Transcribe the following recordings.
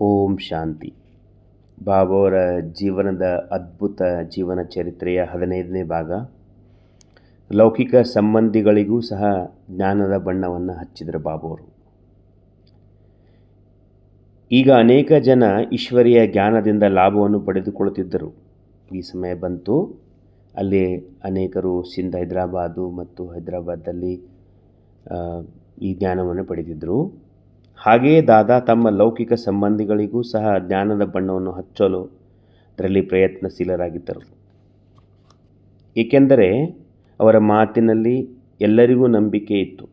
ಓಂ ಶಾಂತಿ. ಬಾಬಾವರ ಜೀವನದ ಅದ್ಭುತ ಜೀವನ ಚರಿತ್ರೆಯ 15ನೇ ಭಾಗ. ಲೌಕಿಕ ಸಂಬಂಧಿಗಳಿಗೂ ಸಹ ಜ್ಞಾನದ ಬಣ್ಣವನ್ನು ಹಚ್ಚಿದರು ಬಾಬಾವರು. ಈಗ ಅನೇಕ ಜನ ಈಶ್ವರಿಯ ಜ್ಞಾನದಿಂದ ಲಾಭವನ್ನು ಪಡೆದುಕೊಳ್ಳುತ್ತಿದ್ದರು. ಈ ಸಮಯ ಬಂತು, ಅಲ್ಲಿ ಅನೇಕರು ಸಿಂಧ್ ಹೈದರಾಬಾದು ಮತ್ತು ಹೈದರಾಬಾದಲ್ಲಿ ಈ ಜ್ಞಾನವನ್ನು ಪಡೆದಿದ್ದರು. ಹಾಗೆಯೇ ದಾದಾ ತಮ್ಮ ಲೌಕಿಕ ಸಂಬಂಧಿಗಳಿಗೂ ಸಹ ಜ್ಞಾನದ ಬಣ್ಣವನ್ನು ಹಚ್ಚಲು ಅದರಲ್ಲಿ ಪ್ರಯತ್ನಶೀಲರಾಗಿದ್ದರು. ಏಕೆಂದರೆ ಅವರ ಮಾತಿನಲ್ಲಿ ಎಲ್ಲರಿಗೂ ನಂಬಿಕೆ ಇತ್ತು.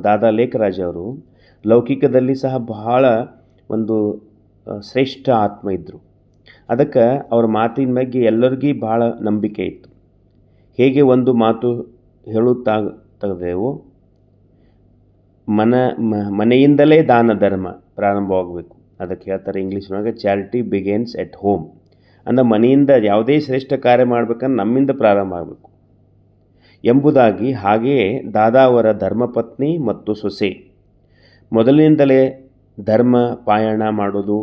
ದಾದಾ ಲೇಖರಾಜ್ ಅವರು ಲೌಕಿಕದಲ್ಲಿ ಸಹ ಬಹಳ ಒಂದು ಶ್ರೇಷ್ಠ ಆತ್ಮ ಇದ್ದರು. ಅದಕ್ಕೆ ಅವರ ಮಾತಿನ ಬಗ್ಗೆ ಎಲ್ಲರಿಗೂ ಬಹಳ ನಂಬಿಕೆ ಇತ್ತು. ಹೇಗೆ ಒಂದು ಮಾತು ಹೇಳುತ್ತಾಗದೆವು, ಮನೆಯಿಂದಲೇ ದಾನ ಧರ್ಮ ಪ್ರಾರಂಭವಾಗಬೇಕು. ಅದಕ್ಕೆ ಹೇಳ್ತಾರೆ ಇಂಗ್ಲೀಷ್ನೊಳಗೆ, ಚಾರಿಟಿ ಬಿಗೇನ್ಸ್ ಎಟ್ ಹೋಮ್. ಅಂದರೆ ಮನೆಯಿಂದ ಯಾವುದೇ ಶ್ರೇಷ್ಠ ಕಾರ್ಯ ಮಾಡಬೇಕಂದ್ರೆ ನಮ್ಮಿಂದ ಪ್ರಾರಂಭ ಆಗಬೇಕು ಎಂಬುದಾಗಿ. ಹಾಗೆಯೇ ದಾದಾ ಅವರ ಧರ್ಮಪತ್ನಿ ಮತ್ತು ಸೊಸೆ ಮೊದಲಿನಿಂದಲೇ ಧರ್ಮ ಪಾಯಣ ಮಾಡೋದು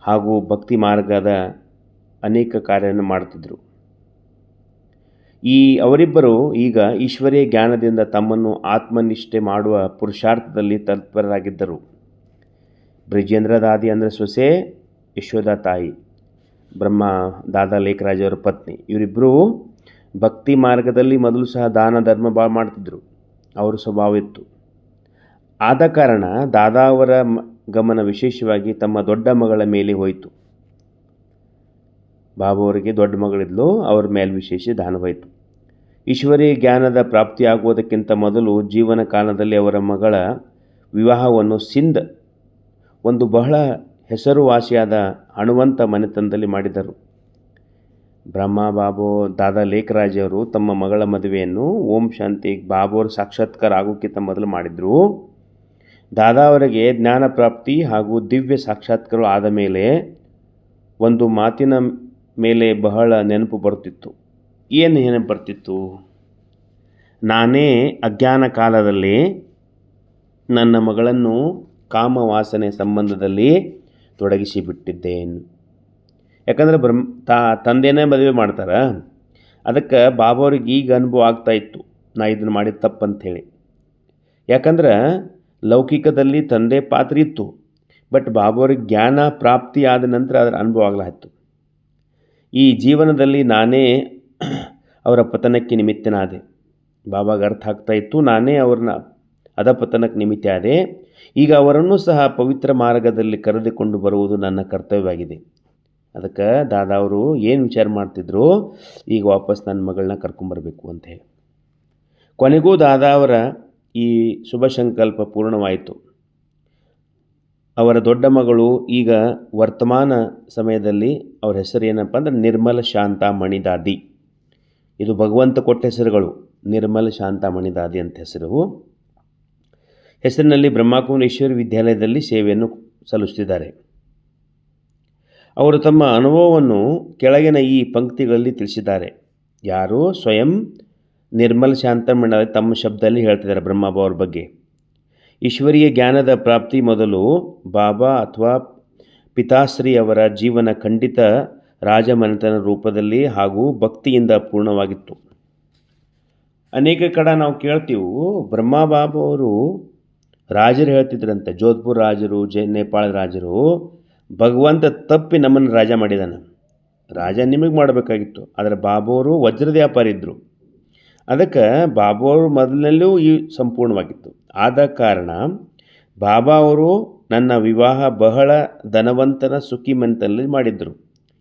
ಹಾಗೂ ಭಕ್ತಿ ಮಾರ್ಗದ ಅನೇಕ ಕಾರ್ಯವನ್ನು ಮಾಡ್ತಿದ್ದರು. ಅವರಿಬ್ಬರು ಈಗ ಈಶ್ವರೀಯ ಜ್ಞಾನದಿಂದ ತಮ್ಮನ್ನು ಆತ್ಮನಿಷ್ಠೆ ಮಾಡುವ ಪುರುಷಾರ್ಥದಲ್ಲಿ ತತ್ಪರರಾಗಿದ್ದರು. ಬ್ರಿಜೇಂದ್ರ ದಾದಿ ಅಂದರೆ ಸೊಸೆ, ಯಶೋಧ ತಾಯಿ, ಬ್ರಹ್ಮ ದಾದಾ ಲೇಖರಾಜ್ ಅವರ ಪತ್ನಿ, ಇವರಿಬ್ಬರು ಭಕ್ತಿ ಮಾರ್ಗದಲ್ಲಿ ಮೊದಲು ಸಹ ದಾನ ಧರ್ಮ ಭಾಳ ಮಾಡ್ತಿದ್ದರು. ಅವರ ಸ್ವಭಾವ ಇತ್ತು. ಆದ ಕಾರಣ ದಾದಾ ಅವರ ಗಮನ ವಿಶೇಷವಾಗಿ ತಮ್ಮ ದೊಡ್ಡ ಮಗಳ ಮೇಲೆ ಹೋಯಿತು. ಬಾಬಾ ಅವರಿಗೆ ದೊಡ್ಡ ಮಗಳಿದ್ಲು, ಅವ್ರ ಮೇಲೆ ವಿಶೇಷ ದಾನ ಹೋಯಿತು. ಈಶ್ವರೀಯ ಜ್ಞಾನದ ಪ್ರಾಪ್ತಿಯಾಗುವುದಕ್ಕಿಂತ ಮೊದಲು ಜೀವನ ಕಾಲದಲ್ಲಿ ಅವರ ಮಗಳ ವಿವಾಹವನ್ನು ಸಿಂಧ್ ಒಂದು ಬಹಳ ಹೆಸರುವಾಸಿಯಾದ ಹಣವಂತ ಮನೆತನದಲ್ಲಿ ಮಾಡಿದರು. ಬ್ರಹ್ಮ ಬಾಬು ದಾದಾ ಲೇಖರಾಜ್ ಅವರು ತಮ್ಮ ಮಗಳ ಮದುವೆಯನ್ನು ಓಂ ಶಾಂತಿ ಬಾಬೋರ್ ಸಾಕ್ಷಾತ್ಕಾರ ಆಗೋಕ್ಕಿಂತ ಮೊದಲು ಮಾಡಿದರು. ದಾದಾ ಅವರಿಗೆ ಜ್ಞಾನ ಪ್ರಾಪ್ತಿ ಹಾಗೂ ದಿವ್ಯ ಸಾಕ್ಷಾತ್ಕಾರ ಆದ ಮೇಲೆ ಒಂದು ಮಾತಿನ ಮೇಲೆ ಬಹಳ ನೆನಪು ಬರ್ತಿತ್ತು. ಏನು ನೆನಪು ಬರ್ತಿತ್ತು? ನಾನೇ ಅಜ್ಞಾನ ಕಾಲದಲ್ಲಿ ನನ್ನ ಮಗಳನ್ನು ಕಾಮವಾಸನೆ ಸಂಬಂಧದಲ್ಲಿ ತೊಡಗಿಸಿಬಿಟ್ಟಿದ್ದೇನೆ. ಯಾಕಂದರೆ ತಂದೆನೇ ಮದುವೆ ಮಾಡ್ತಾರೆ. ಅದಕ್ಕೆ ಬಾಬಾವ್ರಿಗೆ ಈಗ ಅನುಭವ ಆಗ್ತಾಯಿತ್ತು, ನಾ ಇದನ್ನು ಮಾಡಿದ ತಪ್ಪಂಥೇಳಿ. ಯಾಕಂದ್ರೆ ಲೌಕಿಕದಲ್ಲಿ ತಂದೆ ಪಾತ್ರ ಇತ್ತು, ಬಟ್ ಬಾಬಾವ್ರಿಗೆ ಜ್ಞಾನ ಪ್ರಾಪ್ತಿ ಆದ ನಂತರ ಅದರ ಅನುಭವ ಆಗಲಾಯಿತು. ಈ ಜೀವನದಲ್ಲಿ ನಾನೇ ಅವರ ಪತನಕ್ಕೆ ನಿಮಿತ್ತನಾದೆ. ಬಾಬಾಗೆ ಅರ್ಥ ಆಗ್ತಾಯಿತ್ತು, ನಾನೇ ಅವ್ರನ್ನ ಅಧಪತನಕ್ಕೆ ನಿಮಿತ್ತ ಆದೆ. ಈಗ ಅವರನ್ನು ಸಹ ಪವಿತ್ರ ಮಾರ್ಗದಲ್ಲಿ ಕರೆದುಕೊಂಡು ಬರುವುದು ನನ್ನ ಕರ್ತವ್ಯವಾಗಿದೆ. ಅದಕ್ಕೆ ದಾದಾ ಅವರು ಏನು ವಿಚಾರ ಮಾಡ್ತಿದ್ರು, ಈಗ ವಾಪಸ್ ನನ್ನ ಮಗಳನ್ನ ಕರ್ಕೊಂಬರ್ಬೇಕು ಅಂತ ಹೇಳಿ. ಕೊನೆಗೂ ದಾದಾ ಅವರ ಈ ಶುಭ ಸಂಕಲ್ಪ ಪೂರ್ಣವಾಯಿತು. ಅವರ ದೊಡ್ಡ ಮಗಳು ಈಗ ವರ್ತಮಾನ ಸಮಯದಲ್ಲಿ ಅವ್ರ ಹೆಸರು ಏನಪ್ಪ ಅಂದರೆ ನಿರ್ಮಲ ಶಾಂತ ಮಣಿದಾದಿ. ಇದು ಭಗವಂತ ಕೊಟ್ಟ ಹೆಸರುಗಳು, ನಿರ್ಮಲ ಶಾಂತ ಮಣಿದಾದಿ ಅಂತ ಹೆಸರಿನಲ್ಲಿ ಬ್ರಹ್ಮಕುಮಾರೇಶ್ವರಿ ವಿದ್ಯಾಲಯದಲ್ಲಿ ಸೇವೆಯನ್ನು ಸಲ್ಲಿಸುತ್ತಿದ್ದಾರೆ. ಅವರು ತಮ್ಮ ಅನುಭವವನ್ನು ಕೆಳಗಿನ ಈ ಪಂಕ್ತಿಗಳಲ್ಲಿ ತಿಳಿಸಿದ್ದಾರೆ. ಯಾರು ಸ್ವಯಂ ನಿರ್ಮಲ ಶಾಂತ ಮಣಿದಾದಿ ತಮ್ಮ ಶಬ್ದದಲ್ಲಿ ಹೇಳ್ತಿದ್ದಾರೆ ಬ್ರಹ್ಮಬಾಬಾ ಅವ್ರ ಬಗ್ಗೆ. ಈಶ್ವರೀಯ ಜ್ಞಾನದ ಪ್ರಾಪ್ತಿ ಮೊದಲು ಬಾಬಾ ಅಥವಾ ಪಿತಾಶ್ರೀ ಅವರ ಜೀವನ ಖಂಡಿತ ರಾಜಮನೆತನ ರೂಪದಲ್ಲಿ ಹಾಗೂ ಭಕ್ತಿಯಿಂದ ಪೂರ್ಣವಾಗಿತ್ತು. ಅನೇಕ ಕಡೆ ನಾವು ಕೇಳ್ತೀವಿ, ಬ್ರಹ್ಮಬಾಬಾ ಅವರು ರಾಜರು ಹೇಳ್ತಿದ್ರಂತೆ, ಜೋಧ್ಪುರ ರಾಜರು, ನೇಪಾಳ ರಾಜರು, ಭಗವಂತ ತಪ್ಪಿ ನಮ್ಮನ್ನು ರಾಜ ಮಾಡಿದಾನೆ, ರಾಜ ನಿಮಗೆ ಮಾಡಬೇಕಾಗಿತ್ತು. ಆದರೆ ಬಾಬಾ ಅವರು ವಜ್ರದ ವ್ಯಾಪಾರಿ ಇದ್ದರು. ಅದಕ್ಕೆ ಬಾಬಾ ಅವರು ಮೊದಲಿನಲ್ಲೂ ಈ ಸಂಪೂರ್ಣವಾಗಿತ್ತು. ಆದ ಕಾರಣ ಬಾಬಾ ಅವರು ನನ್ನ ವಿವಾಹ ಬಹಳ ಧನವಂತನ ಸುಖಿ ಮನೆತನದಲ್ಲಿ ಮಾಡಿದ್ದರು.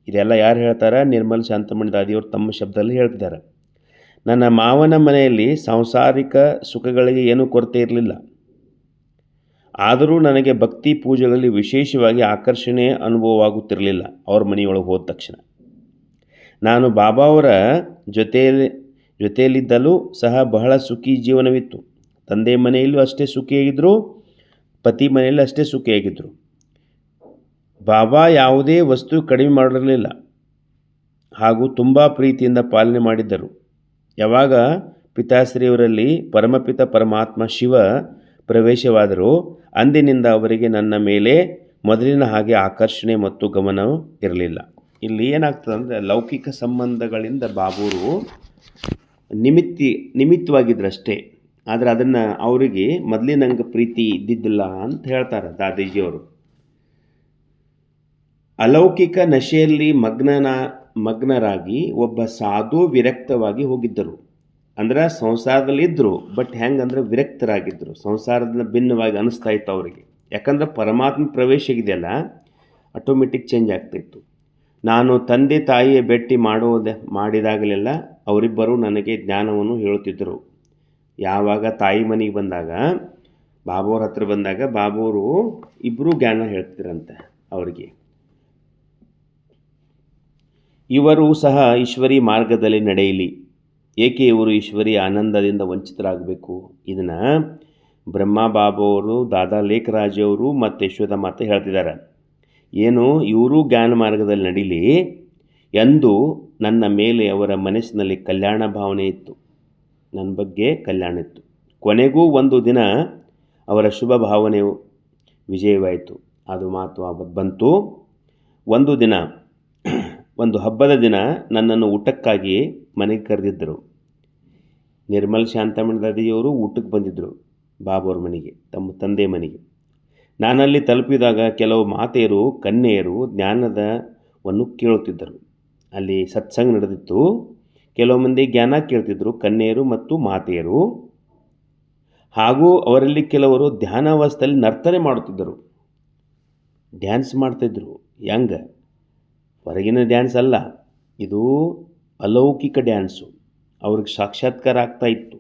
ಇದೆಲ್ಲ ಯಾರು ಹೇಳ್ತಾರೆ? ನಿರ್ಮಲ ಶಾಂತಮಣಿ ದಾದಿಯವರು ತಮ್ಮ ಶಬ್ದದಲ್ಲಿ ಹೇಳ್ತಿದ್ದಾರೆ. ನನ್ನ ಮಾವನ ಮನೆಯಲ್ಲಿ ಸಾಂಸಾರಿಕ ಸುಖಗಳಿಗೆ ಏನೂ ಕೊರತೆ ಇರಲಿಲ್ಲ. ಆದರೂ ನನಗೆ ಭಕ್ತಿ ಪೂಜೆಗಳಲ್ಲಿ ವಿಶೇಷವಾಗಿ ಆಕರ್ಷಣೆ ಅನುಭವವಾಗುತ್ತಿರಲಿಲ್ಲ. ಅವ್ರ ಮನೆಯೊಳಗೆ ಹೋದ ತಕ್ಷಣ ನಾನು ಬಾಬಾ ಅವರ ಜೊತೆಯಲ್ಲಿದ್ದಲೂ ಸಹ ಬಹಳ ಸುಖಿ ಜೀವನವಿತ್ತು. ತಂದೆ ಮನೆಯಲ್ಲೂ ಅಷ್ಟೇ ಸುಖಿಯಾಗಿದ್ದರು, ಪತಿ ಮನೆಯಲ್ಲಿ ಅಷ್ಟೇ ಸುಖಿಯಾಗಿದ್ದರು. ಬಾಬಾ ಯಾವುದೇ ವಸ್ತು ಕಡಿಮೆ ಮಾಡಿರಲಿಲ್ಲ ಹಾಗೂ ತುಂಬ ಪ್ರೀತಿಯಿಂದ ಪಾಲನೆ ಮಾಡಿದ್ದರು. ಯಾವಾಗ ಪಿತಾಶ್ರೀಯವರಲ್ಲಿ ಪರಮಪಿತ ಪರಮಾತ್ಮ ಶಿವ ಪ್ರವೇಶವಾದರೂ ಅಂದಿನಿಂದ ಅವರಿಗೆ ನನ್ನ ಮೇಲೆ ಮೊದಲಿನ ಹಾಗೆ ಆಕರ್ಷಣೆ ಮತ್ತು ಗಮನ ಇರಲಿಲ್ಲ. ಇಲ್ಲಿ ಏನಾಗ್ತದೆ ಅಂದರೆ ಲೌಕಿಕ ಸಂಬಂಧಗಳಿಂದ ಬಾಬೂರು ನಿಮಿತ್ತವಾಗಿದ್ರಷ್ಟೇ. ಆದರೆ ಅದನ್ನು ಅವರಿಗೆ ಮೊದಲಿನಂಗೆ ಪ್ರೀತಿ ಇದ್ದಿದ್ದಿಲ್ಲ ಅಂತ ಹೇಳ್ತಾರೆ ದಾದೀಜಿಯವರು. ಅಲೌಕಿಕ ನಶೆಯಲ್ಲಿ ಮಗ್ನರಾಗಿ ಒಬ್ಬ ಸಾಧು ವಿರಕ್ತವಾಗಿ ಹೋಗಿದ್ದರು. ಅಂದ್ರೆ ಸಂಸಾರದಲ್ಲಿ ಇದ್ದರು, ಬಟ್ ಹೆಂಗಂದ್ರೆ ವಿರಕ್ತರಾಗಿದ್ದರು. ಸಂಸಾರದಿಂದ ಭಿನ್ನವಾಗಿ ಅನಿಸ್ತಾ ಇತ್ತು ಅವರಿಗೆ. ಯಾಕಂದ್ರೆ ಪರಮಾತ್ಮ ಪ್ರವೇಶ ಇದೆಯಲ್ಲ, ಆಟೋಮೆಟಿಕ್ ಚೇಂಜ್ ಆಗ್ತಾಯಿತ್ತು. ನಾನು ತಂದೆ ತಾಯಿಯ ಭೇಟಿ ಮಾಡಿದಾಗಲೆಲ್ಲ ಅವರಿಬ್ಬರು ನನಗೆ ಜ್ಞಾನವನ್ನು ಹೇಳುತ್ತಿದ್ದರು. ಯಾವಾಗ ತಾಯಿ ಮನೆಗೆ ಬಂದಾಗ, ಬಾಬುವ್ರ ಹತ್ರ ಬಂದಾಗ ಬಾಬುವರು ಇಬ್ಬರೂ ಜ್ಞಾನ ಹೇಳ್ತಿದ್ರಂತೆ ಅವರಿಗೆ. ಇವರು ಸಹ ಈಶ್ವರಿ ಮಾರ್ಗದಲ್ಲಿ ನಡೆಯಲಿ. ಏಕೆ ಇವರು ಈಶ್ವರಿ ಆನಂದದಿಂದ ವಂಚಿತರಾಗಬೇಕು? ಇದನ್ನು ಬ್ರಹ್ಮ ಬಾಬುವರು, ದಾದಾ ಲೇಖರಾಜಿಯವರು ಮತ್ತು ಯಶೋಧ ಮಾತೆ ಹೇಳ್ತಿದ್ದಾರೆ. ಏನು ಇವರು ಜ್ಞಾನ ಮಾರ್ಗದಲ್ಲಿ ನಡೀಲಿ ಎಂದು ನನ್ನ ಮೇಲೆ ಅವರ ಮನಸ್ಸಿನಲ್ಲಿ ಕಲ್ಯಾಣ ಭಾವನೆ ಇತ್ತು. ನನ್ನ ಬಗ್ಗೆ ಕಲ್ಯಾಣ ಇತ್ತು. ಕೊನೆಗೂ ಒಂದು ದಿನ ಅವರ ಶುಭ ಭಾವನೆಯು ವಿಜಯವಾಯಿತು. ಅದು ಮಾತು ಬಂತು. ಒಂದು ಹಬ್ಬದ ದಿನ ನನ್ನನ್ನು ಊಟಕ್ಕಾಗಿ ಮನೆಗೆ ಕರೆದಿದ್ದರು. ನಿರ್ಮಲ್ ಶಾಂತಮಣಿ ದಾದಿಯವರು ಊಟಕ್ಕೆ ಬಂದಿದ್ದರು ಬಾಬುವ್ರ ಮನೆಗೆ, ತಮ್ಮ ತಂದೆ ಮನೆಗೆ. ನಾನಲ್ಲಿ ತಲುಪಿದಾಗ ಕೆಲವು ಮಾತೆಯರು, ಕನ್ಯೆಯರು ಜ್ಞಾನದವನ್ನು ಕೇಳುತ್ತಿದ್ದರು. ಅಲ್ಲಿ ಸತ್ಸಂಗ ನಡೆದಿತ್ತು. ಕೆಲವು ಮಂದಿ ಜ್ಞಾನ ಕೇಳ್ತಿದ್ರು, ಕನ್ಯೆಯರು ಮತ್ತು ಮಾತೆಯರು. ಹಾಗೂ ಅವರಲ್ಲಿ ಕೆಲವರು ಧ್ಯಾನಾವಸ್ಥೆಯಲ್ಲಿ ನರ್ತನೆ ಮಾಡುತ್ತಿದ್ದರು, ಡ್ಯಾನ್ಸ್ ಮಾಡ್ತಿದ್ರು. ಹೆಂಗೆ? ಹೊರಗಿನ ಡ್ಯಾನ್ಸ್ ಅಲ್ಲ, ಇದು ಅಲೌಕಿಕ ಡ್ಯಾನ್ಸು. ಅವ್ರಿಗೆ ಸಾಕ್ಷಾತ್ಕಾರ ಆಗ್ತಾ ಇತ್ತು.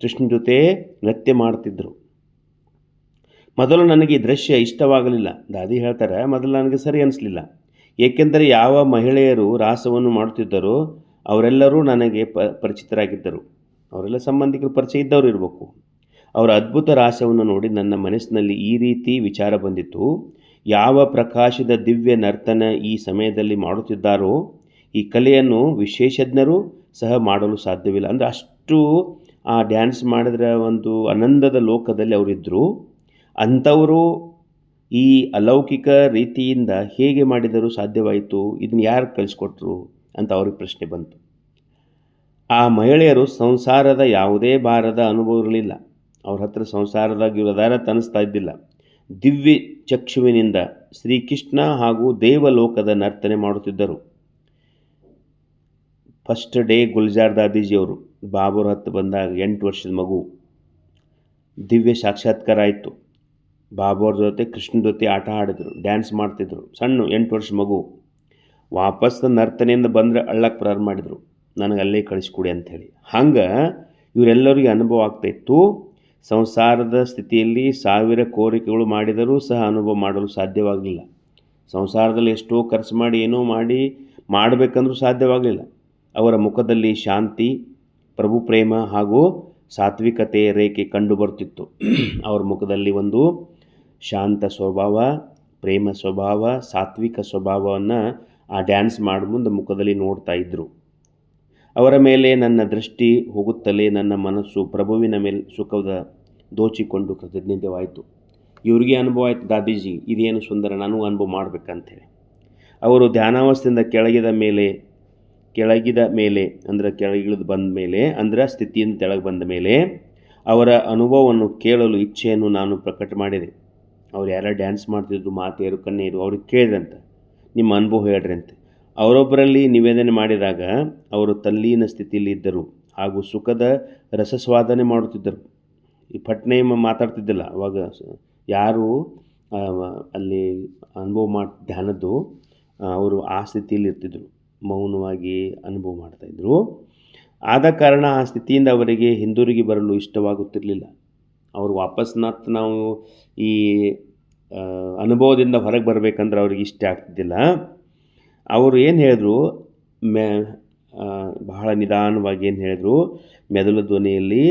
ಕೃಷ್ಣ ಜೊತೆ ನೃತ್ಯ ಮಾಡ್ತಿದ್ರು. ಮೊದಲು ನನಗೆ ಈ ದೃಶ್ಯ ಇಷ್ಟವಾಗಲಿಲ್ಲ. ದಾದಿ ಹೇಳ್ತಾರೆ, ಮೊದಲು ನನಗೆ ಸರಿ ಅನಿಸಲಿಲ್ಲ. ಏಕೆಂದರೆ ಯಾವ ಮಹಿಳೆಯರು ರಾಸವನ್ನು ಮಾಡುತ್ತಿದ್ದರೋ ಅವರೆಲ್ಲರೂ ನನಗೆ ಪರಿಚಿತರಾಗಿದ್ದರು. ಅವರೆಲ್ಲ ಸಂಬಂಧಿಕರು, ಪರಿಚಯ ಇದ್ದವರು ಇರಬೇಕು. ಅವರ ಅದ್ಭುತ ರಾಸವನ್ನು ನೋಡಿ ನನ್ನ ಮನಸ್ಸಿನಲ್ಲಿ ಈ ರೀತಿ ವಿಚಾರ ಬಂದಿತ್ತು. ಯಾವ ಪ್ರಕಾಶದ ದಿವ್ಯ ನರ್ತನ ಈ ಸಮಯದಲ್ಲಿ ಮಾಡುತ್ತಿದ್ದಾರೋ ಈ ಕಲೆಯನ್ನು ವಿಶೇಷಜ್ಞರು ಸಹ ಮಾಡಲು ಸಾಧ್ಯವಿಲ್ಲ. ಅಂದರೆ ಅಷ್ಟು ಆ ಡ್ಯಾನ್ಸ್ ಮಾಡಿದ್ರೆ ಒಂದು ಆನಂದದ ಲೋಕದಲ್ಲಿ ಅವರಿದ್ದರು. ಅಂಥವರು ಈ ಅಲೌಕಿಕ ರೀತಿಯಿಂದ ಹೇಗೆ ಮಾಡಿದರೂ ಸಾಧ್ಯವಾಯಿತು? ಇದನ್ನು ಯಾರು ಕಲಿಸ್ಕೊಟ್ರು ಅಂತ ಅವ್ರಿಗೆ ಪ್ರಶ್ನೆ ಬಂತು. ಆ ಮಹಿಳೆಯರು ಸಂಸಾರದ ಯಾವುದೇ ಭಾರದ ಅನುಭವ ಇರಲಿಲ್ಲ. ಅವ್ರ ಹತ್ರ ಸಂಸಾರದಾಗ ಇರೋದಾರ ತನಿಸ್ತಾ ಇದ್ದಿಲ್ಲ. ದಿವ್ಯ ಚಕ್ಷುವಿನಿಂದ ಶ್ರೀಕೃಷ್ಣ ಹಾಗೂ ದೇವಲೋಕದ ನರ್ತನೆ ಮಾಡುತ್ತಿದ್ದರು. ಫಸ್ಟ್ ಡೇ ಗುಲ್ಜಾರ್ ದಾದೀಜಿಯವರು ಬಾಬುರ ಹತ್ತು ಬಂದಾಗ 8 ವರ್ಷದ ಮಗು, ದಿವ್ಯ ಸಾಕ್ಷಾತ್ಕಾರ ಆಯಿತು. ಬಾಬುವ್ರ ಜೊತೆ ಕೃಷ್ಣ ಜೊತೆ ಆಟ ಆಡಿದ್ರು, ಡ್ಯಾನ್ಸ್ ಮಾಡ್ತಿದ್ರು. ಸಣ್ಣ 8 ವರ್ಷ ಮಗು ವಾಪಸ್ ನರ್ತನೆಯಿಂದ ಬಂದರೆ ಅಳ್ಳಕ್ಕೆ ಪ್ರಾರಂಭ ಮಾಡಿದರು, ನನಗೆ ಅಲ್ಲೇ ಕಳಿಸ್ಕೊಡಿ ಅಂಥೇಳಿ. ಹಂಗೆ ಇವರೆಲ್ಲರಿಗೆ ಅನುಭವ ಆಗ್ತಾಯಿತ್ತು. ಸಂಸಾರದ ಸ್ಥಿತಿಯಲ್ಲಿ 1000 ಕೋರಿಕೆಗಳು ಮಾಡಿದರೂ ಸಹ ಅನುಭವ ಮಾಡಲು ಸಾಧ್ಯವಾಗಲಿಲ್ಲ. ಸಂಸಾರದಲ್ಲಿ ಎಷ್ಟೋ ಖರ್ಚು ಮಾಡಿ ಏನೋ ಮಾಡಬೇಕಂದ್ರೂ ಸಾಧ್ಯವಾಗಲಿಲ್ಲ. ಅವರ ಮುಖದಲ್ಲಿ ಶಾಂತಿ, ಪ್ರಭು ಪ್ರೇಮ ಹಾಗೂ ಸಾತ್ವಿಕತೆಯ ರೇಖೆ ಕಂಡುಬರುತ್ತಿತ್ತು. ಅವರ ಮುಖದಲ್ಲಿ ಒಂದು ಶಾಂತ ಸ್ವಭಾವ, ಪ್ರೇಮ ಸ್ವಭಾವ, ಸಾತ್ವಿಕ ಸ್ವಭಾವವನ್ನು ಆ ಡ್ಯಾನ್ಸ್ ಮಾಡಿ ಮುಂದೆ ಮುಖದಲ್ಲಿ ನೋಡ್ತಾ ಇದ್ದರು. ಅವರ ಮೇಲೆ ನನ್ನ ದೃಷ್ಟಿ ಹೋಗುತ್ತಲೇ ನನ್ನ ಮನಸ್ಸು ಪ್ರಭುವಿನ ಮೇಲೆ ಸುಖದ ದೋಚಿಕೊಂಡು ಕೃತಜ್ಞತೆವಾಯಿತು. ಇವ್ರಿಗೆ ಅನುಭವ ಆಯಿತು, ದಾದೀಜಿ ಇದೇನು ಸುಂದರ, ನನಗೂ ಅನುಭವ ಮಾಡಬೇಕಂತೇಳಿ. ಅವರು ಧ್ಯಾನಾವಸ್ಥೆಯಿಂದ ಕೆಳಗಿದ ಮೇಲೆ ಅಂದರೆ ಕೆಳಗಿಳಿದು ಬಂದ ಮೇಲೆ, ಅಂದರೆ ಸ್ಥಿತಿಯಿಂದ ಕೆಳಗೆ ಬಂದ ಮೇಲೆ ಅವರ ಅನುಭವವನ್ನು ಕೇಳಲು ಇಚ್ಛೆಯನ್ನು ನಾನು ಪ್ರಕಟ ಮಾಡಿದೆ. ಅವ್ರು ಯಾರು ಡ್ಯಾನ್ಸ್ ಮಾಡ್ತಿದ್ರು, ಮಾತೆಯರು, ಕನ್ಯೆಯರು, ಅವ್ರಿಗೆ ಕೇಳಿದ್ರಂತ, ನಿಮ್ಮ ಅನುಭವ ಹೇಳ್ರಿ ಅಂತ. ಅವರೊಬ್ಬರಲ್ಲಿ ನಿವೇದನೆ ಮಾಡಿದಾಗ ಅವರು ತಲ್ಲೀನ ಸ್ಥಿತಿಯಲ್ಲಿ ಇದ್ದರು ಹಾಗೂ ಸುಖದ ರಸಸ್ವಾದನೆ ಮಾಡುತ್ತಿದ್ದರು. ಈ ಪಟ್ನೆ ಮಾತಾಡ್ತಿದ್ದಿಲ್ಲ ಅವಾಗ. ಯಾರು ಅಲ್ಲಿ ಅನುಭವ ಧ್ಯಾನದ್ದು ಅವರು ಆ ಸ್ಥಿತಿಯಲ್ಲಿ ಇರ್ತಿದ್ರು, ಮೌನವಾಗಿ ಅನುಭವ ಮಾಡ್ತಾಯಿದ್ರು. ಆದ ಕಾರಣ ಆ ಸ್ಥಿತಿಯಿಂದ ಅವರಿಗೆ ಹಿಂದಿರುಗಿ ಬರಲು ಇಷ್ಟವಾಗುತ್ತಿರಲಿಲ್ಲ. ಅವರು ವಾಪಸ್ ನಾವು ಈ ಅನುಭವದಿಂದ ಹೊರಗೆ ಬರಬೇಕಂದ್ರೆ ಅವ್ರಿಗೆ ಇಷ್ಟ ಆಗ್ತಿದ್ದಿಲ್ಲ. ಅವರು ಏನು ಹೇಳಿದ್ರು, ಬಹಳ ನಿಧಾನವಾಗಿ ಏನು ಹೇಳಿದ್ರು, ಮೆದುಳು ಧ್ವನಿಯಲ್ಲಿ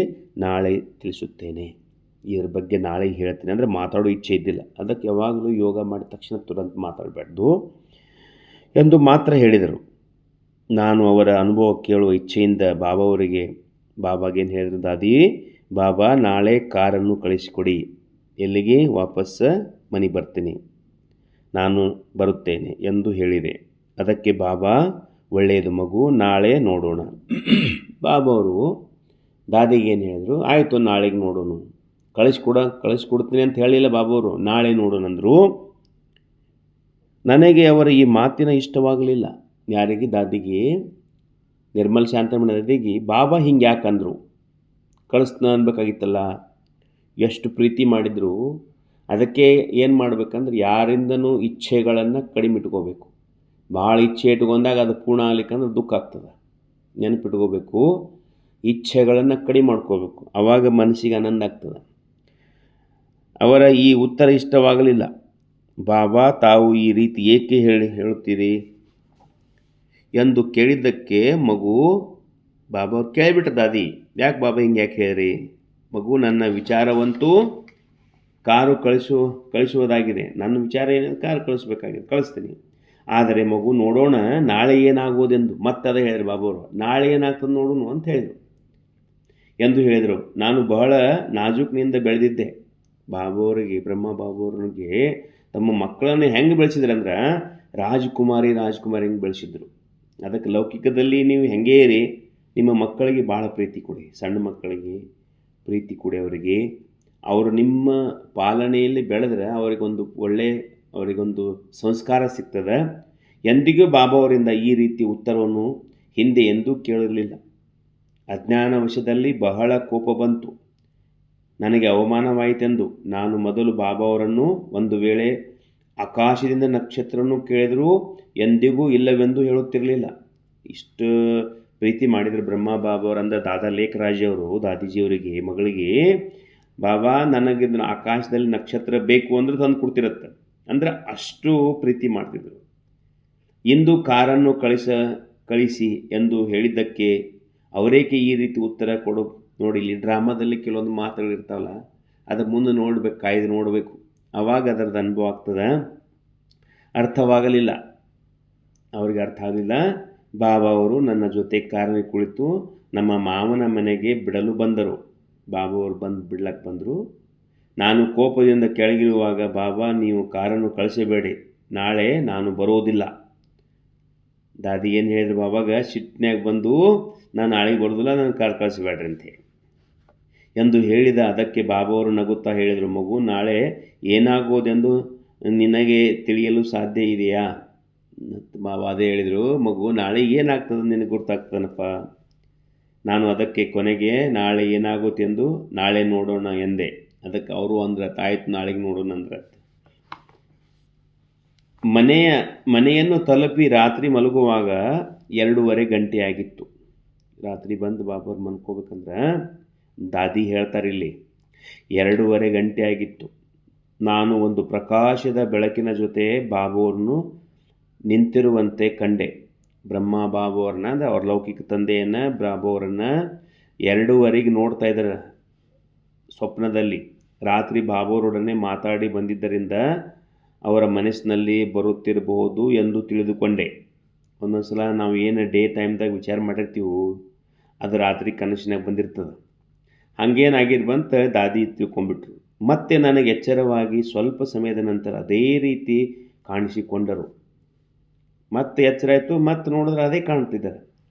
ನಾಳೆ ತಿಳಿಸುತ್ತೇನೆ, ಇದ್ರ ಬಗ್ಗೆ ನಾಳೆ ಹೇಳ್ತೀನಿ. ಅಂದರೆ ಮಾತಾಡೋ ಇಚ್ಛೆ ಇದ್ದಿಲ್ಲ. ಅದಕ್ಕೆ ಯಾವಾಗಲೂ ಯೋಗ ಮಾಡಿದ ತಕ್ಷಣ ತುರಂತ ಮಾತಾಡಬಾರ್ದು ಎಂದು ಮಾತ್ರ ಹೇಳಿದರು. ನಾನು ಅವರ ಅನುಭವ ಕೇಳುವ ಇಚ್ಛೆಯಿಂದ ಬಾಬಾಗೇನು ಹೇಳಿದ್ರು, ದಾದಿ ಬಾಬಾ ನಾಳೆ ಕಾರನ್ನು ಕಳಿಸಿಕೊಡಿ, ಎಲ್ಲಿಗೆ ವಾಪಸ್ ಮನೆಗೆ ಬರ್ತೀನಿ. ನಾನು ಬರುತ್ತೇನೆ ಎಂದು ಹೇಳಿದೆ. ಅದಕ್ಕೆ ಬಾಬಾ, ಒಳ್ಳೆಯದು ಮಗು, ನಾಳೆ ನೋಡೋಣ. ಬಾಬಾ ಅವರು ದಾದಿಗೆ ಏನು ಹೇಳಿದ್ರು, ಆಯಿತು ನಾಳೆಗೆ ನೋಡೋಣ, ಕಳಿಸ್ಕೊಡ್ತೀನಿ ಅಂತ ಹೇಳಿಲ್ಲ ಬಾಬಾ ಅವರು, ನಾಳೆ ನೋಡೋಣ ಅಂದರು. ನನಗೆ ಅವರ ಈ ಮಾತಿನ ಇಷ್ಟವಾಗಲಿಲ್ಲ. ಯಾರಿಗೆ? ದಾದಿಗೆ, ನಿರ್ಮಲ್ ಶಾಂತಮಣಿ ದಾದಿಗೆ. ಬಾಬಾ ಹಿಂಗೆ ಯಾಕೆ ಅಂದರು? ಕಳಿಸ್ನ ಅನ್ಬೇಕಾಗಿತ್ತಲ್ಲ. ಎಷ್ಟು ಪ್ರೀತಿ ಮಾಡಿದ್ರು. ಅದಕ್ಕೆ ಏನು ಮಾಡ್ಬೇಕಂದ್ರೆ ಯಾರಿಂದನೂ ಇಚ್ಛೆಗಳನ್ನು ಕಡಿಮೆ ಇಟ್ಕೋಬೇಕು. ಭಾಳ ಇಚ್ಛೆ ಇಟ್ಕೊಂಡಾಗ ಅದು ಪೂರ್ಣ ಆಗ್ಲಿಕ್ಕಂದ್ರೆ ದುಃಖ ಆಗ್ತದೆ. ನೆನಪಿಟ್ಕೋಬೇಕು, ಇಚ್ಛೆಗಳನ್ನು ಕಡಿಮೆ ಮಾಡ್ಕೋಬೇಕು, ಆವಾಗ ಮನಸ್ಸಿಗೆ ಆನಂದ ಆಗ್ತದೆ. ಅವರ ಈ ಉತ್ತರ ಇಷ್ಟವಾಗಲಿಲ್ಲ. ಬಾಬಾ, ತಾವು ಈ ರೀತಿ ಏಕೆ ಹೇಳುತ್ತೀರಿ ಎಂದು ಕೇಳಿದ್ದಕ್ಕೆ ಮಗು, ಬಾಬಾ ಕೇಳಿಬಿಟ್ಟ ದಾದಿ, ಯಾಕೆ ಬಾಬಾ ಹಿಂಗೆ ಯಾಕೆ ಹೇಳಿರಿ? ಮಗು, ನನ್ನ ವಿಚಾರವಂತೂ ಕಾರು ಕಳಿಸುವುದಾಗಿದೆ. ನನ್ನ ವಿಚಾರ ಏನಿದೆ, ಕಾರು ಕಳಿಸ್ಬೇಕಾಗಿದೆ, ಕಳಿಸ್ತೀನಿ. ಆದರೆ ಮಗು, ನೋಡೋಣ ನಾಳೆ ಏನಾಗುವುದೆಂದು. ಮತ್ತೆ ಅದೇ ಹೇಳಿದ್ರು ಬಾಬಾ ಅವರು, ನಾಳೆ ಏನಾಗ್ತದೆ ನೋಡೋಣ ಅಂತ ಹೇಳಿದರು ಎಂದು ಹೇಳಿದರು. ನಾನು ಬಹಳ ನಾಜೂಕಿನಿಂದ ಬೆಳೆದಿದ್ದೆ. ಬಾಬಾವರಿಗೆ, ಬ್ರಹ್ಮ ಬಾಬಾವ್ರಿಗೆ ತಮ್ಮ ಮಕ್ಕಳನ್ನು ಹೆಂಗೆ ಬೆಳೆಸಿದ್ರು ಅಂದ್ರೆ ರಾಜ್ಕುಮಾರಿ ಹೆಂಗೆ ಬೆಳೆಸಿದ್ರು. ಅದಕ್ಕೆ ಲೌಕಿಕದಲ್ಲಿ ನೀವು ಹೆಂಗೇ ಇರಿ, ನಿಮ್ಮ ಮಕ್ಕಳಿಗೆ ಭಾಳ ಪ್ರೀತಿ ಕೊಡಿ. ಸಣ್ಣ ಮಕ್ಕಳಿಗೆ ಪ್ರೀತಿ ಕೊಡಿ. ಅವರು ನಿಮ್ಮ ಪಾಲನೆಯಲ್ಲಿ ಬೆಳೆದ್ರೆ ಅವರಿಗೊಂದು ಸಂಸ್ಕಾರ ಸಿಗ್ತದೆ. ಎಂದಿಗೂ ಬಾಬಾ ಅವರಿಂದ ಈ ರೀತಿ ಉತ್ತರವನ್ನು ಹಿಂದೆ ಎಂದೂ ಕೇಳಿರಲಿಲ್ಲ. ಅಜ್ಞಾನವಶದಲ್ಲಿ ಬಹಳ ಕೋಪ ಬಂತು. ನನಗೆ ಅವಮಾನವಾಯಿತೆಂದು ನಾನು ಮೊದಲು ಬಾಬಾ ಅವರನ್ನು ಒಂದು ವೇಳೆ ಆಕಾಶದಿಂದ ನಕ್ಷತ್ರವನ್ನು ಕೇಳಿದರೂ ಎಂದಿಗೂ ಇಲ್ಲವೆಂದು ಹೇಳುತ್ತಿರಲಿಲ್ಲ. ಇಷ್ಟು ಪ್ರೀತಿ ಮಾಡಿದರು ಬ್ರಹ್ಮ ಬಾಬಾ ಅವರಂದ್ರೆ ದಾದಾ ಲೇಖರಾಜ್ ಅವರು ದಾದಿಜಿಯವರಿಗೆ, ಮಗಳಿಗೆ, ಬಾಬಾ ನನಗೆ ಆಕಾಶದಲ್ಲಿ ನಕ್ಷತ್ರ ಬೇಕು ಅಂದ್ರೆ ತಂದು ಕೊಡ್ತಿರತ್ತೆ. ಅಂದ್ರೆ ಅಷ್ಟು ಪ್ರೀತಿ ಮಾಡ್ತಿದ್ರು. ಇಂದು ಕಾರನ್ನು ಕಳಿಸಿ ಎಂದು ಹೇಳಿದ್ದಕ್ಕೆ ಅವರೇಕೆ ಈ ರೀತಿ ಉತ್ತರ ಕೊಡು? ನೋಡಿ, ಇಲ್ಲಿ ಡ್ರಾಮಾದಲ್ಲಿ ಕೆಲವೊಂದು ಮಾತುಗಳಿರ್ತಾವಲ್ಲ, ಅದು ಮುಂದೆ ಕಾಯ್ದು ನೋಡಬೇಕು. ಆವಾಗ ಅದರದ್ದು ಅನುಭವ ಆಗ್ತದೆ. ಅರ್ಥವಾಗಲಿಲ್ಲ, ಅವ್ರಿಗೆ ಅರ್ಥ ಆಗಲಿಲ್ಲ. ಬಾಬಾ ಅವರು ನನ್ನ ಜೊತೆ ಕಾರಿನಲ್ಲಿ ಕುಳಿತು ನಮ್ಮ ಮಾವನ ಮನೆಗೆ ಬಿಡಲು ಬಂದರು. ಬಾಬಾ ಅವರು ಬಿಡ್ಲಕ್ಕೆ ಬಂದರು. ನಾನು ಕೋಪದಿಂದ ಕೆಳಗಿರುವಾಗ, ಬಾಬಾ, ನೀವು ಕಾರನ್ನು ಕಳಿಸಬೇಡಿ, ನಾಳೆ ನಾನು ಬರೋದಿಲ್ಲ. ದಾದಿ ಏನು ಹೇಳಿದ್ರು ಬಾಬಾಗ? ಸಿಟ್ಟಿನಾಗ ಬಂದು, ನಾನು ನಾಳೆಗೆ ಬರೋದಿಲ್ಲ, ನಾನು ಕಾರ್ ಕಳಿಸಬೇಡ್ರಿ ಅಂತ ಎಂದು ಹೇಳಿದ. ಅದಕ್ಕೆ ಬಾಬಾ ಅವರು ನಗುತ್ತಾ ಹೇಳಿದರು, ಮಗು, ನಾಳೆ ಏನಾಗೋದೆಂದು ನಿನಗೆ ತಿಳಿಯಲು ಸಾಧ್ಯ ಇದೆಯಾ? ಬಾಬಾ ಅದೇ ಹೇಳಿದರು, ಮಗು, ನಾಳೆ ಏನಾಗ್ತದೆ ನಿನಗೆ ಗೊತ್ತಾಗ್ತಾನಪ್ಪ. ನಾನು ಅದಕ್ಕೆ ಕೊನೆಗೆ ನಾಳೆ ಏನಾಗುತ್ತೆಂದು ನಾಳೆ ನೋಡೋಣ ಎಂದೆ. ಅದಕ್ಕೆ ಅವರು ಅಂದ್ರೆ ಆಯ್ತು, ನಾಳೆಗೆ ನೋಡೋಣ ಅಂದ್ರೆ. ಮನೆಯನ್ನು ತಲುಪಿ ರಾತ್ರಿ ಮಲಗುವಾಗ 2:30 ಗಂಟೆ ಆಗಿತ್ತು. ರಾತ್ರಿ ಬಂದು ಬಾಬಾವ್ರು ಮಲ್ಕೋಬೇಕಂದ್ರೆ ದಾದಿ ಹೇಳ್ತಾರೆ ಇಲ್ಲಿ 2:30 ಗಂಟೆ ಆಗಿತ್ತು. ನಾನು ಒಂದು ಪ್ರಕಾಶದ ಬೆಳಕಿನ ಜೊತೆ ಬಾಬಾವ್ರನ್ನು ನಿಂತಿರುವಂತೆ ಕಂಡೆ. ಬ್ರಹ್ಮ ಬಾಬಾವ್ರನ್ನ ಅಂದರೆ ಅವ್ರ ಲೌಕಿಕ ತಂದೆಯನ್ನು, ಬಾಬಾವ್ರನ್ನ 2:30 ನೋಡ್ತಾ ಇದ್ದಾರೆ ಸ್ವಪ್ನದಲ್ಲಿ. ರಾತ್ರಿ ಬಾಬಾವ್ರೊಡನೆ ಮಾತಾಡಿ ಬಂದಿದ್ದರಿಂದ ಅವರ ಮನಸ್ಸಿನಲ್ಲಿ ಬರುತ್ತಿರಬಹುದು ಎಂದು ತಿಳಿದುಕೊಂಡೆ. ಒಂದೊಂದು ಸಲ ನಾವು ಏನು ಡೇ ಟೈಮ್ದಾಗ ವಿಚಾರ ಮಾಡಿರ್ತೀವಿ, ಅದು ರಾತ್ರಿ ಕನಸಿನಾಗ ಬಂದಿರ್ತದೆ. ಹಾಗೇನಾಗಿರ್ಬಂತ ದಾದಿ ತಿಳ್ಕೊಂಡ್ಬಿಟ್ರು. ಮತ್ತೆ ನನಗೆ ಎಚ್ಚರವಾಗಿ ಸ್ವಲ್ಪ ಸಮಯದ ನಂತರ ಅದೇ ರೀತಿ ಕಾಣಿಸಿಕೊಂಡರು. ಮತ್ತೆ ಎಚ್ಚರ ಆಯಿತು, ಮತ್ತೆ ನೋಡಿದ್ರೆ ಅದೇ ಕಾಣ್ತಿದ್ದಾರೆ.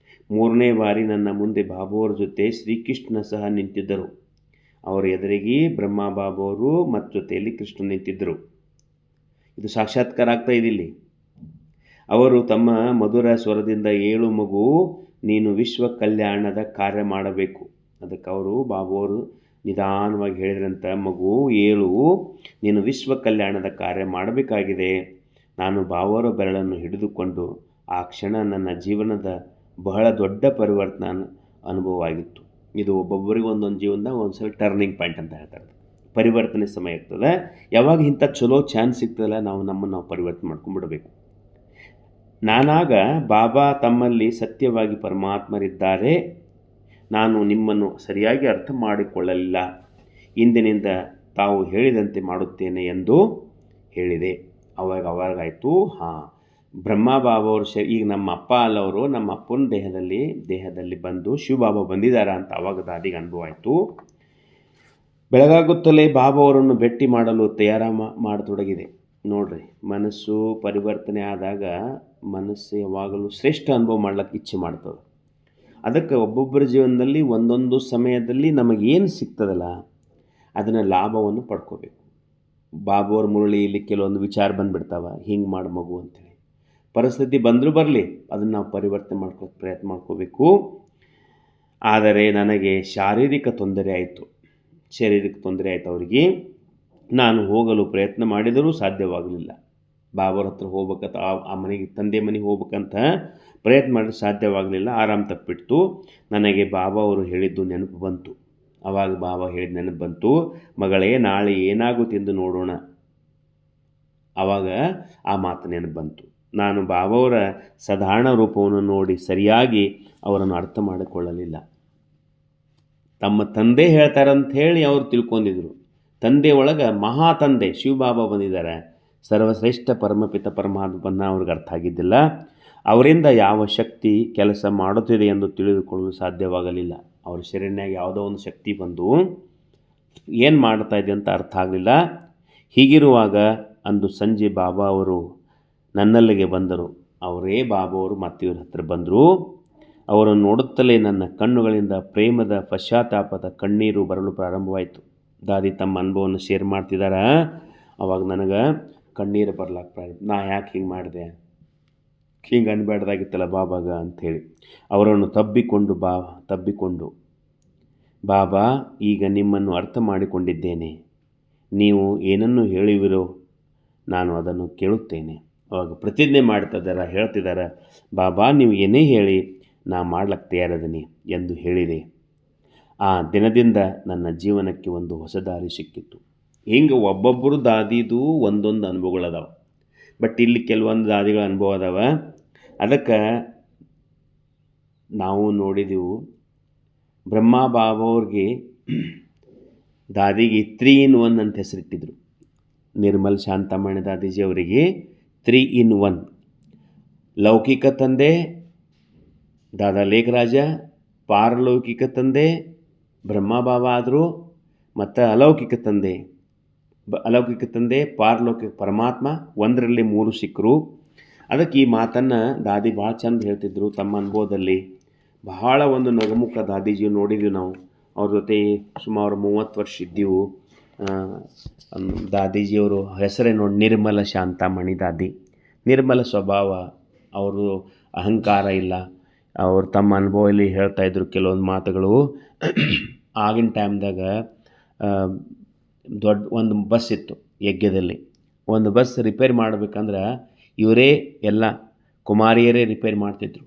3ನೇ ಬಾರಿ ನನ್ನ ಮುಂದೆ ಬಾಬಾವ್ರ ಜೊತೆ ಶ್ರೀಕೃಷ್ಣ ಸಹ ನಿಂತಿದ್ದರು. ಅವರ ಎದುರಿಗೆ ಬ್ರಹ್ಮ ಬಾಬಾವರು ಮತ್ತು ಜೊತೆಯಲ್ಲಿ ಕೃಷ್ಣ ನಿಂತಿದ್ದರು. ಇದು ಸಾಕ್ಷಾತ್ಕಾರ ಆಗ್ತಾ ಇದಿಲ್ಲಿ. ಅವರು ತಮ್ಮ ಮಧುರ ಸ್ವರದಿಂದ, ಏಳು ಮಗು, ನೀನು ವಿಶ್ವ ಕಲ್ಯಾಣದ ಕಾರ್ಯ ಮಾಡಬೇಕು. ಅದಕ್ಕೆ ಅವರು ಬಾಬಾವರು ನಿಧಾನವಾಗಿ ಹೇಳಿದ್ರಂತ, ಮಗು ಏಳು, ನೀನು ವಿಶ್ವ ಕಲ್ಯಾಣದ ಕಾರ್ಯ ಮಾಡಬೇಕಾಗಿದೆ. ನಾನು ಬಾಬಾವರ ಬೆರಳನ್ನು ಹಿಡಿದುಕೊಂಡು ಆ ಕ್ಷಣ ನನ್ನ ಜೀವನದ ಬಹಳ ದೊಡ್ಡ ಪರಿವರ್ತನೆ ಅನುಭವ ಆಗಿತ್ತು. ಇದು ಒಬ್ಬೊಬ್ಬರಿಗೆ ಒಂದೊಂದು ಜೀವನದಾಗ ಒಂದ್ಸಲ ಟರ್ನಿಂಗ್ ಪಾಯಿಂಟ್ ಅಂತ ಹೇಳ್ತಾರೆ. ಪರಿವರ್ತನೆ ಸಮಯ ಇರ್ತದೆ. ಯಾವಾಗ ಇಂಥ ಚಲೋ ಚಾನ್ಸ್ ಸಿಗ್ತದಲ್ಲ, ನಾವು ಪರಿವರ್ತನೆ ಮಾಡ್ಕೊಂಡ್ಬಿಡಬೇಕು. ನಾನಾಗ ಬಾಬಾ ತಮ್ಮಲ್ಲಿ ಸತ್ಯವಾಗಿ ಪರಮಾತ್ಮರಿದ್ದಾರೆ, ನಾನು ನಿಮ್ಮನ್ನು ಸರಿಯಾಗಿ ಅರ್ಥ ಮಾಡಿಕೊಳ್ಳಲಿಲ್ಲ, ಇಂದಿನಿಂದ ತಾವು ಹೇಳಿದಂತೆ ಮಾಡುತ್ತೇನೆ ಎಂದು ಹೇಳಿದೆ. ಅವಾಗಾಯಿತು. ಬ್ರಹ್ಮ ಬಾಬಾ ಅವರು ಈಗ ನಮ್ಮ ಅಪ್ಪ ಅಲ್ಲವರು, ನಮ್ಮ ಅಪ್ಪನ ದೇಹದಲ್ಲಿ ಬಂದು ಶಿವಬಾಬಾ ಬಂದಿದ್ದಾರ ಅಂತ ಅವಾಗ ದಾದಿಗೆ ಅನುಭವ ಆಯಿತು. ಬೆಳಗಾಗುತ್ತಲೇ ಬಾಬಾ ಅವರನ್ನು ಭೇಟಿ ಮಾಡಲು ತಯಾರ ಮಾಡತೊಡಗಿದೆ. ನೋಡ್ರಿ, ಮನಸ್ಸು ಪರಿವರ್ತನೆ ಆದಾಗ ಮನಸ್ಸು ಯಾವಾಗಲೂ ಶ್ರೇಷ್ಠ ಅನುಭವ ಮಾಡ್ಲಿಕ್ಕೆ ಇಚ್ಛೆ ಮಾಡ್ತದೆ. ಅದಕ್ಕೆ ಒಬ್ಬೊಬ್ಬರ ಜೀವನದಲ್ಲಿ ಒಂದೊಂದು ಸಮಯದಲ್ಲಿ ನಮಗೇನು ಸಿಗ್ತದಲ್ಲ ಅದನ್ನು ಲಾಭವನ್ನು ಪಡ್ಕೋಬೇಕು. ಬಾಬುವ್ರ ಮುರಳಿಯಲ್ಲಿ ಕೆಲವೊಂದು ವಿಚಾರ ಬಂದುಬಿಡ್ತಾವೆ, ಹಿಂಗೆ ಮಾಡಿ ಮಗು ಅಂತೇಳಿ. ಪರಿಸ್ಥಿತಿ ಬಂದರೂ ಬರಲಿ, ಅದನ್ನು ನಾವು ಪರಿವರ್ತನೆ ಮಾಡ್ಕೊಳ್ಳೋಕೆ ಪ್ರಯತ್ನ ಮಾಡ್ಕೋಬೇಕು. ಆದರೆ ನನಗೆ ಶಾರೀರಿಕ ತೊಂದರೆ ಆಯಿತು ಅವರಿಗೆ. ನಾನು ಹೋಗಲು ಪ್ರಯತ್ನ ಮಾಡಿದರೂ ಸಾಧ್ಯವಾಗಲಿಲ್ಲ. ಬಾಬಾವ್ರ ಹತ್ರ ಹೋಗ್ಬೇಕಂತ ಆ ಮನೆಗೆ, ತಂದೆ ಮನೆಗೆ ಹೋಗ್ಬೇಕಂತ ಪ್ರಯತ್ನ ಮಾಡಿದ್ರೆ ಸಾಧ್ಯವಾಗಲಿಲ್ಲ. ಆರಾಮ ತಪ್ಪಿಟ್ಟು ನನಗೆ ಬಾಬಾ ಅವರು ಹೇಳಿದ್ದು ನೆನಪು ಬಂತು. ಆವಾಗ ಬಾಬಾ ಹೇಳಿದ ನೆನಪು ಬಂತು, ಮಗಳೇ ನಾಳೆ ಏನಾಗುತ್ತೆಂದು ನೋಡೋಣ. ಆವಾಗ ಆ ಮಾತು ನೆನಪು ಬಂತು. ನಾನು ಬಾಬಾವರ ಸಾಧಾರಣ ರೂಪವನ್ನು ನೋಡಿ ಸರಿಯಾಗಿ ಅವರನ್ನು ಅರ್ಥ ಮಾಡಿಕೊಳ್ಳಲಿಲ್ಲ. ತಮ್ಮ ತಂದೆ ಹೇಳ್ತಾರಂತ ಹೇಳಿ ಅವರು ತಿಳ್ಕೊಂಡಿದ್ರು. ತಂದೆ ಒಳಗೆ ಮಹಾ ತಂದೆ ಶಿವಬಾಬಾ ಬಂದಿದ್ದಾರೆ, ಸರ್ವಶ್ರೇಷ್ಠ ಪರಮಪಿತ ಪರಮಾತ್ಮನ ಅವ್ರಿಗೆ ಅರ್ಥ ಆಗಿದ್ದಿಲ್ಲ. ಅವರಿಂದ ಯಾವ ಶಕ್ತಿ ಕೆಲಸ ಮಾಡುತ್ತಿದೆ ಎಂದು ತಿಳಿದುಕೊಳ್ಳಲು ಸಾಧ್ಯವಾಗಲಿಲ್ಲ. ಅವ್ರ ಶರೀರನಾಗ ಯಾವುದೋ ಒಂದು ಶಕ್ತಿ ಬಂದು ಏನು ಮಾಡ್ತಾ ಇದೆ ಅಂತ ಅರ್ಥ ಆಗಲಿಲ್ಲ. ಹೀಗಿರುವಾಗ ಅಂದು ಸಂಜೆ ಬಾಬಾ ಅವರು ನನ್ನಲ್ಲಿಗೆ ಬಂದರು. ಅವರೇ ಬಾಬಾ ಅವರು ಮತ್ತೆ ಇವ್ರ ಹತ್ರ ಬಂದರು. ಅವರನ್ನು ನೋಡುತ್ತಲೇ ನನ್ನ ಕಣ್ಣುಗಳಿಂದ ಪ್ರೇಮದ ಪಶ್ಚಾತ್ತಾಪದ ಕಣ್ಣೀರು ಬರಲು ಪ್ರಾರಂಭವಾಯಿತು. ದಾದಿ ತಮ್ಮ ಅನುಭವವನ್ನು ಶೇರ್ ಮಾಡ್ತಿದ್ದಾರೆ. ಅವಾಗ ನನಗೆ ಕಣ್ಣೀರು ಬರ್ಲಾಕ ಪ್ರಾರಂಭ. ನಾ ಯಾಕೆ ಹಿಂಗೆ ಮಾಡಿದೆ, ಹಿಂಗೆ ಅನ್ಬೇಡ್ದಾಗಿತ್ತಲ್ಲ ಬಾಬಾಗ ಅಂಥೇಳಿ ಅವರನ್ನು ತಬ್ಬಿಕೊಂಡು ಬಾಬಾ, ಈಗ ನಿಮ್ಮನ್ನು ಅರ್ಥ ಮಾಡಿಕೊಂಡಿದ್ದೇನೆ. ನೀವು ಏನನ್ನು ಹೇಳುವಿರೋ ನಾನು ಅದನ್ನು ಕೇಳುತ್ತೇನೆ. ಅವಾಗ ಪ್ರತಿಜ್ಞೆ ಹೇಳ್ತಿದ್ದಾರೆ, ಬಾಬಾ ನೀವು ಏನೇ ಹೇಳಿ ನಾ ಮಾಡ್ಲಿಕ್ಕೆ ತಯಾರದೀನಿ ಎಂದು ಹೇಳಿದೆ. ಆ ದಿನದಿಂದ ನನ್ನ ಜೀವನಕ್ಕೆ ಒಂದು ಹೊಸ ದಾರಿ ಸಿಕ್ಕಿತ್ತು. ಹಿಂಗೆ ಒಬ್ಬೊಬ್ಬರು ದಾದಿದು ಒಂದೊಂದು ಅನುಭವಗಳದಾವೆ. ಬಟ್ ಇಲ್ಲಿ ಕೆಲವೊಂದು ದಾದಿಗಳ ಅನುಭವ ಅದಾವೆ. ಅದಕ್ಕೆ ನಾವು ನೋಡಿದೆವು, ಬ್ರಹ್ಮ ಬಾಬಾವ್ರಿಗೆ ದಾದಿಗೆ 3 in 1 ಅಂತ ಹೆಸರಿಟ್ಟಿದ್ರು. ನಿರ್ಮಲ್ ಶಾಂತಮಣಿ ದಾದಿಜಿ ಅವರಿಗೆ 3 in 1. ಲೌಕಿಕ ತಂದೆ ದಾದಾ ಲೇಖರಾಜ, ಪಾರಲೌಕಿಕ ತಂದೆ ಬ್ರಹ್ಮ ಬಾಬಾ ಆದರು, ಮತ್ತು ಅಲೌಕಿಕ ತಂದೆ ಪಾರಲೌಕಿಕ ಪರಮಾತ್ಮ, ಒಂದರಲ್ಲಿ 3 ಸಿಕ್ಕರು. ಅದಕ್ಕೆ ಈ ಮಾತನ್ನು ದಾದಿ ಭಾಳ ಚಂದ ಹೇಳ್ತಿದ್ರು ತಮ್ಮ ಅನುಭವದಲ್ಲಿ. ಬಹಳ ಒಂದು ನಗುಮುಖ ದಾದೀಜಿ ನೋಡಿದ್ವಿ ನಾವು. ಅವ್ರ ಜೊತೆ ಸುಮಾರು 30 ವರ್ಷ ಇದ್ದೀವು. ದಾದೀಜಿಯವರು ಹೆಸರೇ ನೋಡಿ, ನಿರ್ಮಲ ಶಾಂತಮಣಿ ದಾದಿ. ನಿರ್ಮಲ ಸ್ವಭಾವ, ಅವರು ಅಹಂಕಾರ ಇಲ್ಲ. ಅವರು ತಮ್ಮ ಅನುಭವದಲ್ಲಿ ಹೇಳ್ತಾಯಿದ್ರು ಕೆಲವೊಂದು ಮಾತುಗಳು. ಆಗಿನ ಟೈಮ್ದಾಗ ದೊಡ್ಡ ಒಂದು ಬಸ್ ಇತ್ತು ಯಜ್ಞದಲ್ಲಿ. ಒಂದು ಬಸ್ ರಿಪೇರಿ ಮಾಡಬೇಕಂದ್ರೆ ಇವರೇ ಎಲ್ಲ ಕುಮಾರಿಯರೇ ರಿಪೇರಿ ಮಾಡ್ತಿದ್ರು.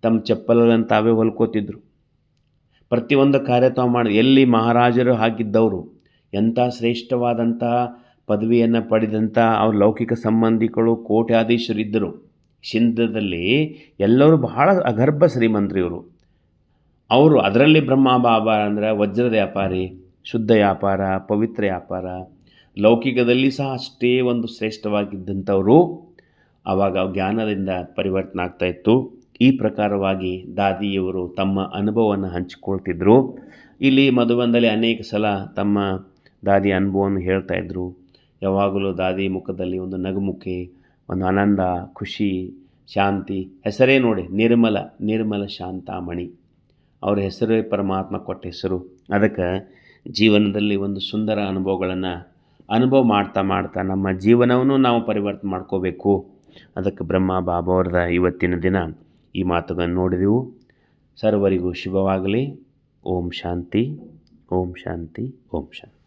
ತಮ್ಮ ಚಪ್ಪಲನ್ನು ತಾವೇ ಹೊಲ್ಕೋತಿದ್ರು. ಪ್ರತಿಯೊಂದು ಕಾರ್ಯ ತಾವು ಮಾಡಿ, ಎಲ್ಲಿ ಮಹಾರಾಜರು ಹಾಕಿದ್ದವರು, ಎಂಥ ಶ್ರೇಷ್ಠವಾದಂಥ ಪದವಿಯನ್ನು ಪಡೆದಂಥ ಅವ್ರ ಲೌಕಿಕ ಸಂಬಂಧಿಗಳು ಕೋಟ್ಯಾಧೀಶರಿದ್ದರು. ಸಿಂಧದಲ್ಲಿ ಎಲ್ಲರೂ ಬಹಳ ಅಗರ್ಭ ಶ್ರೀಮಂತರು ಇವರು. ಅವರು ಅದರಲ್ಲಿ ಬ್ರಹ್ಮ ಬಾಬಾ ಅಂದರೆ ವಜ್ರದ ವ್ಯಾಪಾರಿ, ಶುದ್ಧ ವ್ಯಾಪಾರ, ಪವಿತ್ರ ವ್ಯಾಪಾರ, ಲೌಕಿಕದಲ್ಲಿ ಸಹ ಅಷ್ಟೇ ಒಂದು ಶ್ರೇಷ್ಠವಾಗಿದ್ದಂಥವರು. ಆವಾಗ ಜ್ಞಾನದಿಂದ ಪರಿವರ್ತನೆ ಆಗ್ತಾಯಿತ್ತು. ಈ ಪ್ರಕಾರವಾಗಿ ದಾದಿಯವರು ತಮ್ಮ ಅನುಭವವನ್ನು ಹಂಚಿಕೊಳ್ತಿದ್ರು. ಇಲ್ಲಿ ಮಧುಬನದಲ್ಲಿ ಅನೇಕ ಸಲ ತಮ್ಮ ದಾದಿ ಅನುಭವವನ್ನು ಹೇಳ್ತಾಯಿದ್ರು. ಯಾವಾಗಲೂ ದಾದಿ ಮುಖದಲ್ಲಿ ಒಂದು ನಗುಮುಖಿ, ಒಂದು ಆನಂದ, ಖುಷಿ, ಶಾಂತಿ. ಹೆಸರೇ ನೋಡಿ, ನಿರ್ಮಲ ಶಾಂತಮಣಿ. ಅವ್ರ ಹೆಸರೇ ಪರಮಾತ್ಮ ಕೊಟ್ಟ ಹೆಸರು. ಅದಕ್ಕೆ ಜೀವನದಲ್ಲಿ ಒಂದು ಸುಂದರ ಅನುಭವ ಮಾಡ್ತಾ ನಮ್ಮ ಜೀವನವನ್ನು ನಾವು ಪರಿವರ್ತನೆ ಮಾಡ್ಕೋಬೇಕು. ಅದಕ್ಕೆ ಬ್ರಹ್ಮ ಬಾಬಾ ಅವ್ರದ ಇವತ್ತಿನ ದಿನ ಈ ಮಾತುಗಳನ್ನು ನೋಡಿದೆವು. ಸರ್ವರಿಗೂ ಶುಭವಾಗಲಿ. ಓಂ ಶಾಂತಿ, ಓಂ ಶಾಂತಿ, ಓಂ ಶಾಂತಿ.